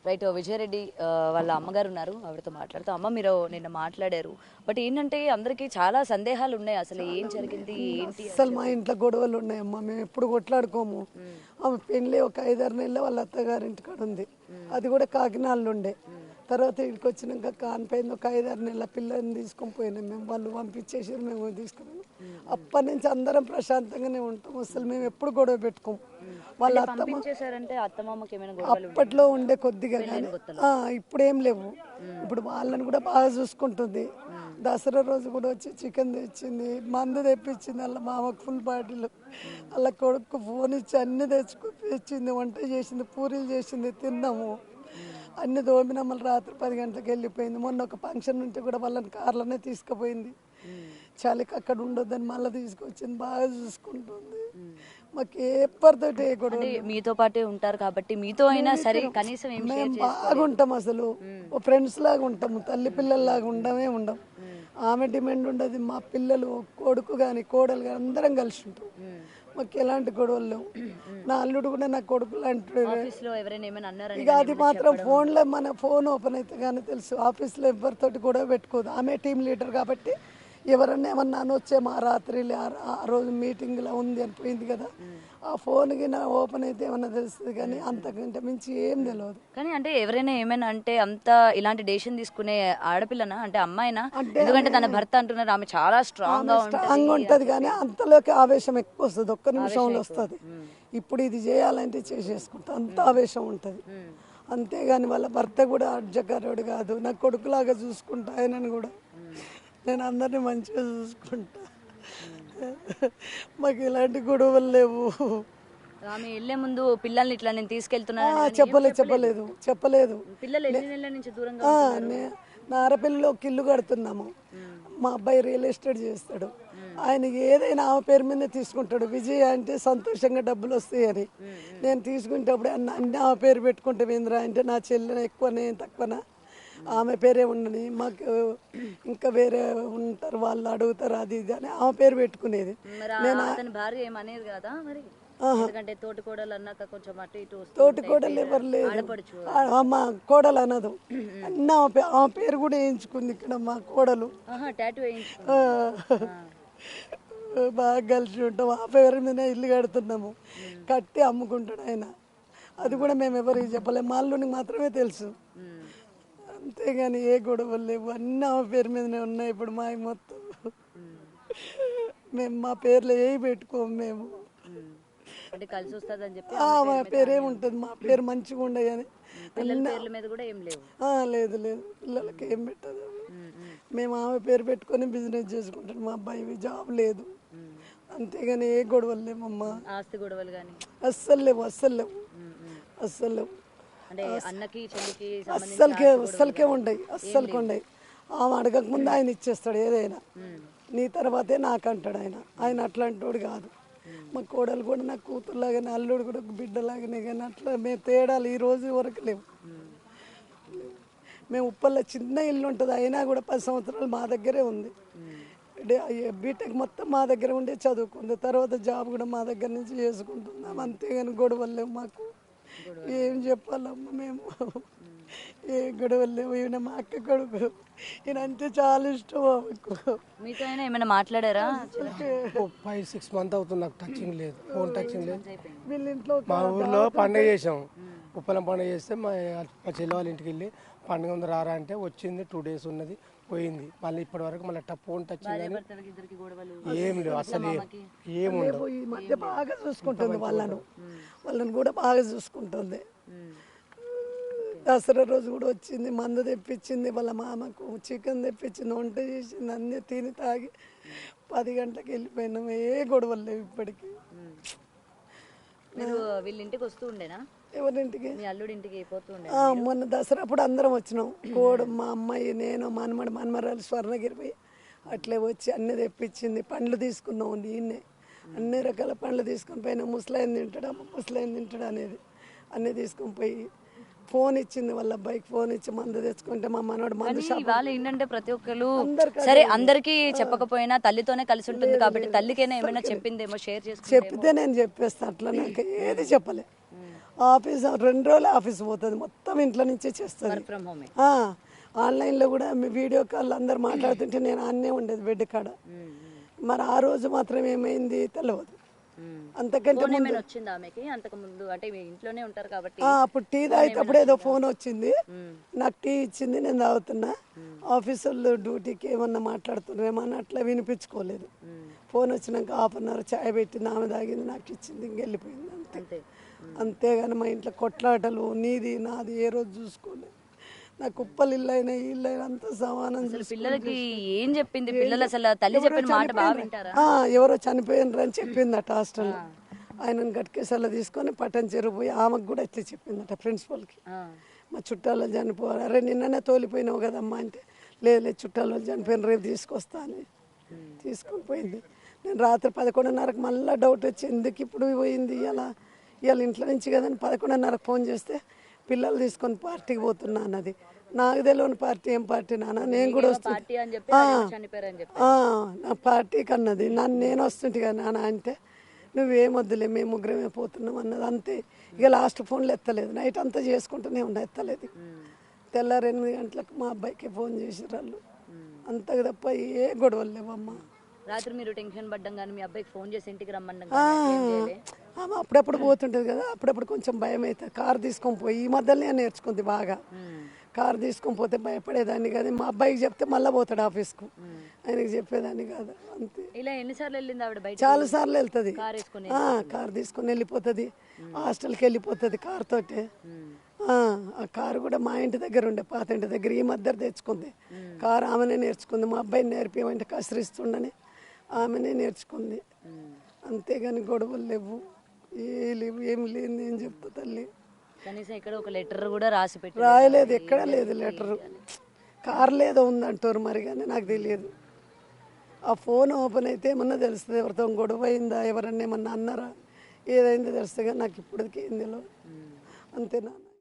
Right Vijaya Reddy వాళ్ళ అమ్మగారు ఉన్నారు, ఆవిడతో మాట్లాడుతూ అమ్మ మీరు నిన్న మాట్లాడారు. బట్ ఏంటంటే అందరికీ చాలా సందేహాలు ఉన్నాయి, అసలు ఏం జరిగింది ఏంటి. అసలు మా ఇంట్లో గొడవలు ఉన్నాయమ్మా, మేము ఎప్పుడు కొట్లాడుకోము. ఆమె పెళ్ళి ఒక 5-6 నెలలు వాళ్ళ అత్తగారింటి కాడ ఉంది, అది కూడా కాకినాడలో ఉండే. తర్వాత ఇక్కడికి వచ్చినాక కానిపోయింది, ఒక 5-6 నెలల పిల్లని తీసుకొని పోయినాం మేము. వాళ్ళు పంపించేసారు, మేము తీసుకున్నాము. అప్పటి నుంచి అందరం ప్రశాంతంగానే ఉంటాం, అసలు మేము ఎప్పుడు గొడవ పెట్టుకోము. వాళ్ళ అప్పట్లో ఉండే కొద్దిగా కానీ ఇప్పుడు ఏం లేవు. ఇప్పుడు వాళ్ళని కూడా బాగా చూసుకుంటుంది. దసరా రోజు కూడా వచ్చి చికెన్ తెచ్చింది, మందు తెప్పించింది, వాళ్ళ మామకు ఫుల్ బాటిల్, వాళ్ళ కొడుకు ఫోన్ ఇచ్చి అన్ని తెచ్చుకొచ్చింది, వంట చేసింది, పూరీలు చేసింది, తిన్నాము. అన్ని దోమిన మళ్ళీ రాత్రి 10 గంటలకు వెళ్ళిపోయింది. మొన్న ఒక ఫంక్షన్ ఉంటే కూడా వాళ్ళని కార్లోనే తీసుకుపోయింది. చలికి అక్కడ ఉండొద్దని మళ్ళీ తీసుకొచ్చింది, బాగా చూసుకుంటుంది. మాకు ఎప్పటితోటి కూడా మీతో పాటే ఉంటారు కాబట్టి మీతో అయినా సరే కనీసం మేము బాగుంటాం, అసలు ఫ్రెండ్స్ లాగా ఉంటాము, తల్లి పిల్లల్లాగా ఉండమే ఉండం. ఆమె డిమాండ్ ఉండదు, మా పిల్లలు కొడుకు కానీ కోడలు కానీ అందరం కలిసి ఉంటాం. మాకు ఎలాంటి గొడవలు లేవు. నా అల్లుడు కూడా నా కొడుకు లాంటి. ఇక అది మాత్రం ఫోన్లో మన ఫోన్ ఓపెన్ అయితే కానీ తెలుసు, ఆఫీస్లో ఎవరితోటి కూడా పెట్టుకోదు. ఆమె టీం లీడర్ కాబట్టి ఎవరన్నా ఏమన్నా అనొచ్చే, మా రాత్రి ఆ రోజు మీటింగ్లో ఉంది అని పోయింది కదా, ఆ ఫోన్కి నా ఓపెన్ అయితే ఏమన్నా తెలుస్తుంది, కానీ అంతకంటే మించి ఏం తెలియదు. కానీ అంటే ఎవరైనా ఏమైనా అంటే అంత ఇలాంటి డెసిషన్ తీసుకునే ఆడపిల్లనా అంటే అమ్మాయినా? ఎందుకంటే తన భర్త అంటున్నారు ఆమె చాలా స్ట్రాంగ్ ఉంటది, కానీ అంతలోకి ఆవేశం ఎక్కువ వస్తుంది, ఒక్క నిమిషంలో వస్తుంది. ఇప్పుడు ఇది చేయాలంటే చేసేసుకుంటా, అంత ఆవేశం ఉంటుంది. అంతేగాని వాళ్ళ భర్త కూడా అర్జకారుడు కాదు, నా కొడుకులాగా చూసుకుంటా. ఆయనను కూడా నేను అందరినీ మంచిగా చూసుకుంటా. మాకు ఇలాంటి గొడవలు లేవు. ఆమె వెళ్ళే ముందు పిల్లల్ని ఇట్లా నేను తీసుకెళ్తున్నాను చెప్పలేదు. పిల్లలు ఎన్ని నెలల నుంచి దూరంగా నారపల్లిలో ఒక ఇల్లు కడుతున్నాము. మా అబ్బాయి రియల్ ఎస్టేట్ చేస్తాడు, ఆయనకి ఏదైనా ఆమె పేరు మీద తీసుకుంటాడు. విజయ్ అంటే సంతోషంగా డబ్బులు వస్తాయని. నేను తీసుకునేటప్పుడు అన్ని ఆమె పేరు పెట్టుకుంటే ఏంద్రా అంటే, నా చెల్లెన ఎక్కువనే తక్కువనా, ఆమె పేరే ఉండని, మాకు ఇంకా వేరే ఉంటారు వాళ్ళు అడుగుతారు అది ఇది అని ఆమె పేరు పెట్టుకునేది. నేను భార్య ఏమనేది కదా మరి, ఎందుకంటే తోటికోడలు అన్నాక కొంచెం అటు ఇటు తోటికోడలు ఎవరు లేదు, మా కోడలు అనదు, అన్న ఆమె పేరు కూడా వేయించుకుంది ఇక్కడ మా కోడలు. బాగా కలిసి ఉంటాం, ఆ పేరు మీద ఇల్లు కడుతున్నాము, కట్టి అమ్ముకుంటాడు ఆయన. అది కూడా మేము ఎవరికి చెప్పలేము, మా అల్లునికి మాత్రమే తెలుసు. అంతేగాని ఏ గొడవలు లేవు, అన్నీ ఆమె పేరు మీదనే ఉన్నాయి. ఇప్పుడు మా మొత్తం మేము మా పేర్లో ఏ పెట్టుకోము మేము, కలిసి వస్తుందని చెప్పి మా పేరే ఉంటుంది. మా పేరు మంచిగా ఉండే కానీ లేదు పిల్లలకి ఏం పెట్టదు. మేము ఆమె పేరు పెట్టుకొని బిజినెస్ చేసుకుంటాం. మా అబ్బాయి జాబ్ లేదు, అంతేగాని ఏ గొడవలు లేవమ్మా. ఆస్తి గొడవలు కానీ అస్సలు లేవు. అస్సలకే ఉండయి. ఆమె అడగక ముందు ఆయన ఇచ్చేస్తాడు ఏదైనా, నీ తర్వాతే నాకు అంటాడు ఆయన అట్లాంటోడు కాదు. మా కోడలు కూడా నా కూతురులాగానే, అల్లుడు కూడా బిడ్డలాగానే, కానీ అట్లా మేము తేడాలు ఈ రోజు వరకు లేవు. మేము ఉప్పల్లో చిన్న ఇల్లు ఉంటుంది, అయినా కూడా 10 సంవత్సరాలు మా దగ్గరే ఉంది. బీటెక్ మొత్తం మా దగ్గర ఉండే చదువుకుంది, తర్వాత జాబ్ కూడా మా దగ్గర నుంచి చేసుకుంటున్నాం. అంతేగాని గొడవలు లేవు మాకు. ఏం చెప్పాలమ్మా మేము, ఏ గొడవలు లేవు. ఈయన మా అక్క కొడుకు, ఈయన అంటే చాలా ఇష్టం ఆమెకు. మీతో అయినా ఏమైనా మాట్లాడారా? 5-6 మంత్ అవుతుంది, నాకు టచింగ్ లేదు, ఫోన్ టచింగ్ లేదు. వీళ్ళ ఇంట్లో మా ఊర్లో పండుగ చేసాం, ఉప్పలం పండుగ చేస్తే మా చెల్లి వాళ్ళ ఇంటికి వెళ్ళి పండుగ ఉంది రారా అంటే వచ్చింది, 2 days ఉన్నది, పోయింది. మళ్ళీ ఇప్పటి వరకు మళ్ళీ ఫోన్ టచింగ్ కానీ ఏం లేవు, అసలు ఏముండవు. ఈ మధ్య బాగా చూసుకుంటుంది, వాళ్ళని కూడా బాగా చూసుకుంటుంది. దసరా రోజు కూడా వచ్చింది, మందు తెప్పించింది, వాళ్ళ మామకు చికెన్ తెప్పించింది, వంట చేసింది, అన్నీ తిని తాగి 10 గంటలకు వెళ్ళిపోయినాము. ఏ గొడవలు లేవు ఇప్పటికి. వీళ్ళ ఇంటికి వస్తూ ఉండేనా? ఎవరింటికి? అల్లుడింటికి. మొన్న దసరా అప్పుడు అందరం వచ్చినాం, మా అమ్మాయి, నేను, మనమరాలు స్వర్ణగిరి పోయి అట్లే వచ్చి అన్నీ తెప్పించింది. పండ్లు తీసుకున్నాం, ఈయన్నే అన్ని రకాల పండ్లు తీసుకొని పోయినా. ముసలాయన తింటాడు అనేది అన్నీ తీసుకొని పోయి ఫోన్ ఇచ్చింది, వాళ్ళ అబ్బాయికి ఫోన్ ఇచ్చి మందు తెచ్చుకుంటే మా మనోడు మందు వాళ్ళు ఏంటంటే ప్రతి ఒక్కరు సరే అందరికి చెప్పకపోయినా తల్లితోనే కలిసి ఉంటుంది కాబట్టి తల్లికైనా ఏమైనా చెప్పిందేమో షేర్ చేసుకుంటే చెప్పితే నేను చెప్పేస్తా. అట్లా నాకు ఏది చెప్పలే, ఆఫీస్ 2 రోజులు ఆఫీస్ పోతుంది, మొత్తం ఇంట్లో నుంచే చేస్తుంది. ఫ్రమ్ హోమే. ఆన్లైన్లో కూడా వీడియో కాల్ అందరు మాట్లాడుతుంటే నేను ఆన్నే ఉండేది బెడ్ కాడ. మరి ఆ రోజు మాత్రం ఏమైంది తెలియదు. అంతకంటే ముందు వచ్చింది ఆమెకి అంతకు ముందు, అంటే మీ ఇంట్లోనే ఉంటారు కాబట్టి అప్పుడు టీ తాగేటప్పుడు ఏదో ఫోన్ వచ్చింది, నాకు టీ ఇచ్చింది, నేను తాగుతున్నా. ఆఫీసర్లు డ్యూటీకి ఏమన్నా మాట్లాడుతున్నారేమో అని అట్లా వినిపించుకోలేదు. ఫోన్ వచ్చినాక 1/2 అవర్ చాయ్ పెట్టింది, ఆమె తాగింది, నాకు ఇచ్చింది, ఇంకెళ్ళిపోయింది అంతే. అంతేగాని మా ఇంట్లో కొట్లాటలు నీది నాది ఏ రోజు చూసుకోలేదు. నాకు కుప్పలు ఇల్లు అయినా ఇల్లు అయినా అంత సమానం. పిల్లలకి ఏం చెప్పింది? పిల్లలు అసలు తల్లి చెప్పిన మాట బాగా వింటారా? ఎవరో చనిపోయినరు అని చెప్పిందట హాస్టల్. ఆయనను గట్కేసల్లో తీసుకొని పట్టణ చెరువు పోయి ఆమెకు కూడా ఇట్లా చెప్పిందట ప్రిన్సిపల్కి. మా చుట్టాలు చనిపోవాలి, అరే నిన్ననే తోలిపోయినావు కదమ్మా అంటే, లేదు చుట్టాలు చనిపోయిన రేపు తీసుకొస్తా అని తీసుకొని పోయింది. నేను రాత్రి 11:30కి మళ్ళీ డౌట్ వచ్చి ఎందుకు ఇప్పుడు పోయింది, ఇవాళ ఇంట్లో నుంచి కదని 11:30కి ఫోన్ చేస్తే పిల్లలు తీసుకొని పార్టీకి పోతున్నా అన్నది. నాకు తెలియని పార్టీ ఏం పార్టీ నాన్న, నేను కూడా వస్తుంది నా పార్టీకి అన్నది. నేను వస్తుంటే కదా నాన్న అంటే, నువ్వేం వద్దులే మేము ముగ్గురమే పోతున్నాం అన్నది. అంతే. ఇక లాస్ట్ ఫోన్లు ఎత్తలేదు, నైట్ అంతా చేసుకుంటూనే ఉన్నా, ఎత్తలేదు. తెల్లారి 8 గంటలకు మా అబ్బాయికి ఫోన్ చేసారు వాళ్ళు. అంతకు తప్ప ఏ గొడవలు లేవమ్మా. రాత్రి మీరు టెన్షన్ పడ్డం కానీ మీ అబ్బాయికి ఫోన్ చేసి ఇంటికి రమ్మన్నాం అప్పుడప్పుడు పోతుంటుంది కదా, అప్పుడప్పుడు కొంచెం భయం అవుతుంది. కారు తీసుకొని పోయి ఈ మధ్యలోనే నేర్చుకుంది బాగా. కారు తీసుకొని పోతే భయపడేదాన్ని కాదు, మా అబ్బాయికి చెప్తే మళ్ళీ పోతాడు ఆఫీస్కు, ఆయనకి చెప్పేదాన్ని కాదు. అంతే. ఇలా ఎన్నిసార్లు వెళ్ళింది ఆవిడ బయట? చాలా సార్లు వెళ్తుంది, కారు తీసుకొని వెళ్ళిపోతుంది, హాస్టల్కి వెళ్ళిపోతుంది కారు తోటే. ఆ కారు కూడా మా ఇంటి దగ్గర ఉండే, పాత ఇంటి దగ్గర, ఈ మధ్య తెచ్చుకుంది కారు. ఆమెనే నేర్చుకుంది, మా అబ్బాయిని నేర్పియమంటే కసరిస్తుండని ఆమెనే నేర్చుకుంది. అంతేగాని గొడవలు లేవు, ఏం లేదు. నేను చెప్తా తల్లి, కనీసం ఇక్కడ ఒక లెటర్ కూడా రాసి పెట్టి రాయలేదు, ఎక్కడ లేదు లెటరు. కార్లో ఏదో ఉందంటారు మరి, కానీ నాకు తెలియదు. ఆ ఫోన్ ఓపెన్ అయితే ఏమన్నా తెలుస్తుంది, ఎవరితో గొడవ అయిందా, ఎవరన్నా ఏమన్నా అన్నారా, ఏదైందో తెలుస్తుంది. కానీ నాకు ఇప్పటికీ ఏం తెలియదు. అంతేనా.